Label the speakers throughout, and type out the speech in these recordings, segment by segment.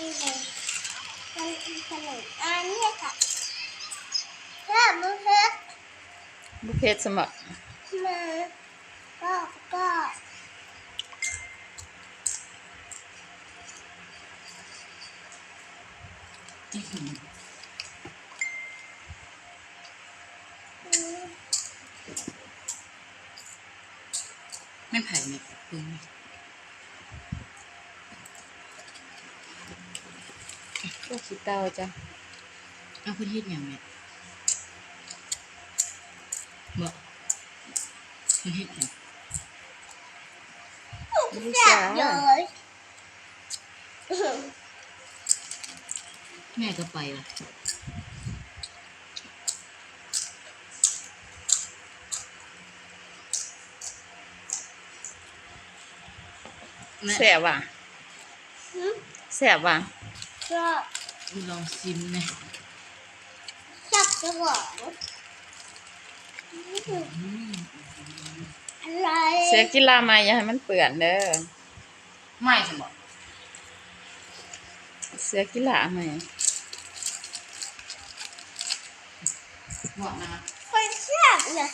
Speaker 1: นี่เลยมันคือขนมอันนี้ค่ะถ้าบุฟเฟ่ต์
Speaker 2: บุฟเฟ่สมัคร
Speaker 1: มาก็
Speaker 3: ไม่ไผ่เนี่ยปึ้ง
Speaker 2: ก็ขี้เตาจ้ะ
Speaker 3: เอาพื้นที่อย่างเนี่ยบอกพื้นที่อย่าง
Speaker 2: นี่
Speaker 1: แซ่
Speaker 2: จ้า
Speaker 1: บเลย
Speaker 3: แม่ก็ไปว่ะ
Speaker 2: แซ่บว่ะแซ่บว่ะ
Speaker 1: ชอบ
Speaker 3: ลองชิมนะ
Speaker 1: ชอบจะบอกอะไร
Speaker 2: เสียกีฬามาอย่าให้มันเปื่อนเด้อ
Speaker 3: ไม่สมบอก
Speaker 2: เสียกีฬาไหม
Speaker 3: บอกนะ
Speaker 1: คนแซ่บเลย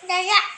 Speaker 1: ได้ละ